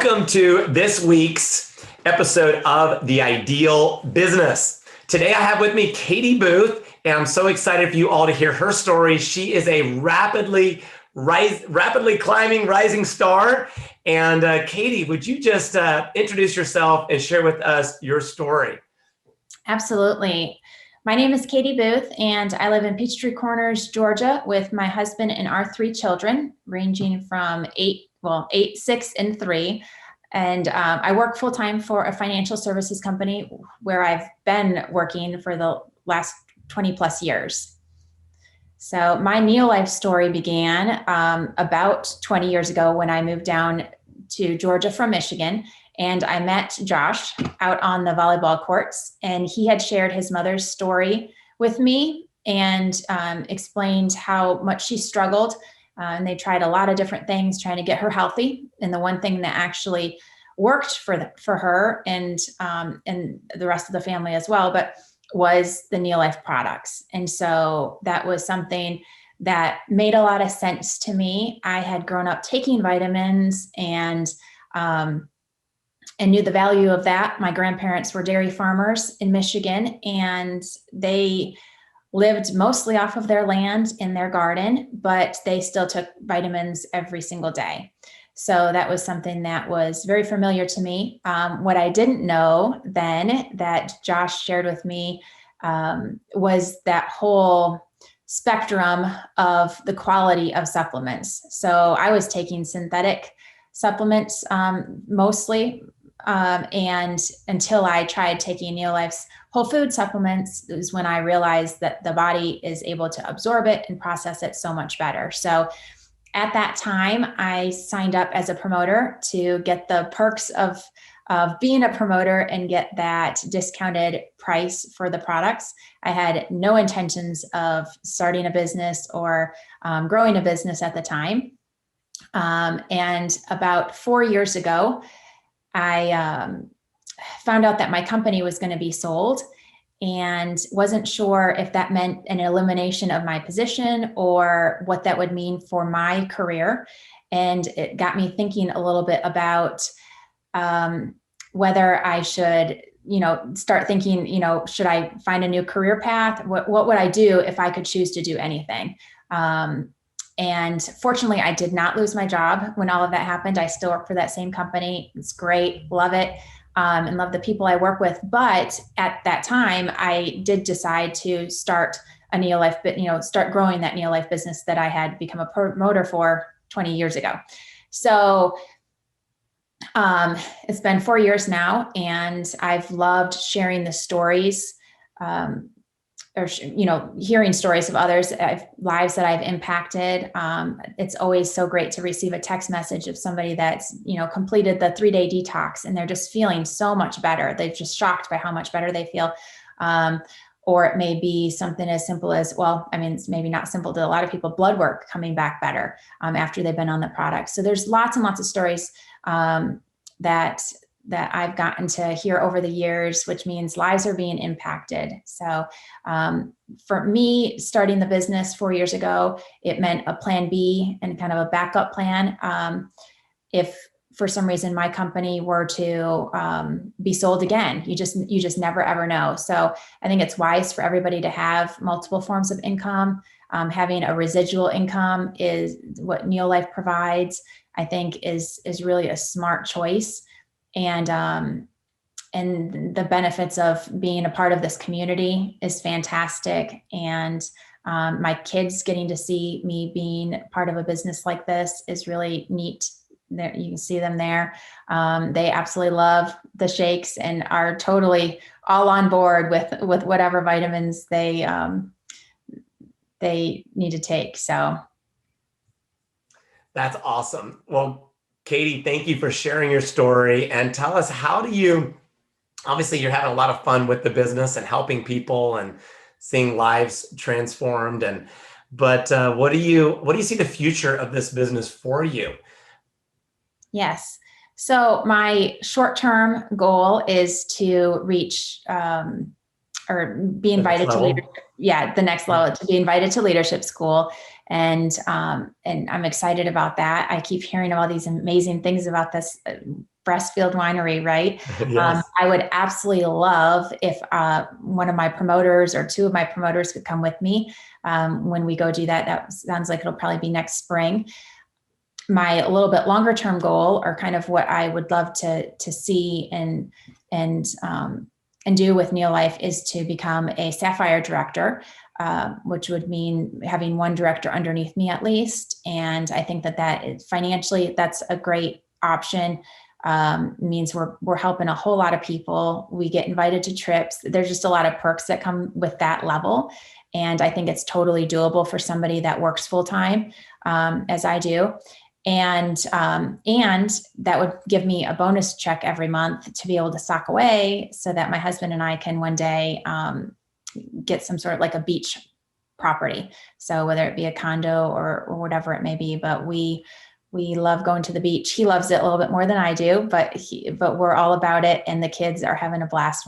Welcome to this week's episode of The Ideal Business. Today I have with me Katie Booth, and I'm so excited for you all to hear her story. She is a rapidly climbing rising star. And Katie, would you just introduce yourself and share with us your story? Absolutely. My name is Katie Booth, and I live in Peachtree Corners, Georgia, with my husband and our three children, ranging from 8, 6, and 3. And I work full-time for a financial services company where I've been working for the last 20 plus years. So my neo-life story began about 20 years ago when I moved down to Georgia from Michigan. And I met Josh out on the volleyball courts, and he had shared his mother's story with me and explained how much she struggled. And they tried a lot of different things trying to get her healthy. And the one thing that actually worked for her and the rest of the family as well, but was the Neo-Life products. And so that was something that made a lot of sense to me. I had grown up taking vitamins and knew the value of that. My grandparents were dairy farmers in Michigan, and they lived mostly off of their land in their garden, but they still took vitamins every single day. So that was something that was very familiar to me. What I didn't know then that Josh shared with me was that whole spectrum of the quality of supplements. So I was taking synthetic supplements mostly. And until I tried taking Neo-Life's whole food supplements is when I realized that the body is able to absorb it and process it so much better. So at that time, I signed up as a promoter to get the perks of being a promoter and get that discounted price for the products. I had no intentions of starting a business or growing a business at the time. And about 4 years ago, I found out that my company was going to be sold and wasn't sure if that meant an elimination of my position or what that would mean for my career. And it got me thinking a little bit about whether I should, start thinking, should I find a new career path? What would I do if I could choose to do anything? And fortunately, I did not lose my job when all of that happened. I still work for that same company. It's great. Love it. And love the people I work with. But at that time, I did decide to start a Neo-Life, start growing that Neo-Life business that I had become a promoter for 20 years ago. So it's been 4 years now, and I've loved sharing the stories, hearing stories of others' lives that I've impacted. It's always so great to receive a text message of somebody that's, completed the 3-day detox and they're just feeling so much better. They're just shocked by how much better they feel. Or it may be something as simple as, it's maybe not simple to a lot of people, blood work coming back better after they've been on the product. So there's lots and lots of stories that I've gotten to hear over the years, which means lives are being impacted. So for me, starting the business 4 years ago, it meant a plan B and kind of a backup plan. If for some reason my company were to be sold again, you just never, ever know. So I think it's wise for everybody to have multiple forms of income. Having a residual income is what Neo-Life provides, I think is really a smart choice. And the benefits of being a part of this community is fantastic. And my kids getting to see me being part of a business like this is really neat. There, you can see them there. They absolutely love the shakes and are totally all on board with whatever vitamins they need to take. So that's awesome. Well, Katie, thank you for sharing your story, and tell us, obviously you're having a lot of fun with the business and helping people and seeing lives transformed. But what do you see the future of this business for you? Yes. So my short-term goal is to reach or be The next invited to level. leadership. Yeah, the next level, to be invited to leadership school. And I'm excited about that. I keep hearing all these amazing things about this Breastfield Winery, right? Yes. I would absolutely love if one of my promoters or two of my promoters could come with me when we go do that. That sounds like it'll probably be next spring. My a little bit longer term goal, or kind of what I would love to see and do with Neolife, is to become a Sapphire director, which would mean having one director underneath me at least. And I think that is, financially, that's a great option. Means we're helping a whole lot of people. We get invited to trips. There's just a lot of perks that come with that level. And I think it's totally doable for somebody that works full time, as I do. And that would give me a bonus check every month to be able to sock away, so that my husband and I can one day get some sort of like a beach property. So whether it be a condo or whatever it may be, but we love going to the beach. He loves it a little bit more than I do, but we're all about it, and the kids are having a blast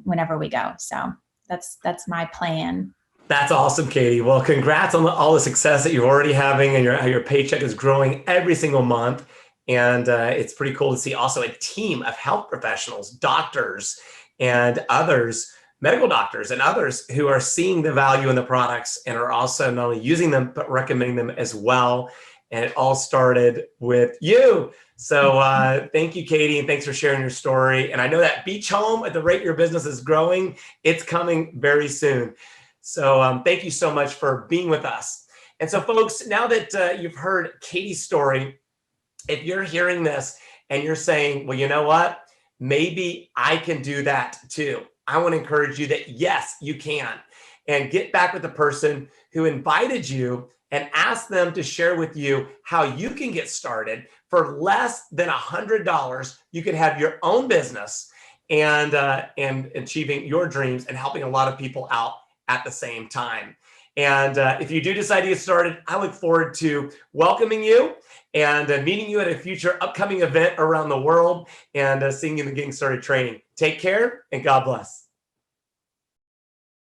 whenever we go. So that's my plan. That's awesome, Katie. Well, congrats on all the success that you're already having, and how your paycheck is growing every single month. And it's pretty cool to see also a team of health professionals, doctors, and others, medical doctors and others, who are seeing the value in the products and are also not only using them, but recommending them as well. And it all started with you. So thank you, Katie, and thanks for sharing your story. And I know that beach home, at the rate your business is growing, it's coming very soon. So thank you so much for being with us. And so, folks, now that you've heard Katie's story, if you're hearing this and you're saying, well, you know what, maybe I can do that too, I want to encourage you that yes, you can. And get back with the person who invited you and ask them to share with you how you can get started for less than $100. You can have your own business and achieving your dreams and helping a lot of people out at the same time. And if you do decide to get started, I look forward to welcoming you and meeting you at a future upcoming event around the world, and seeing you in the Getting Started training. Take care, and God bless.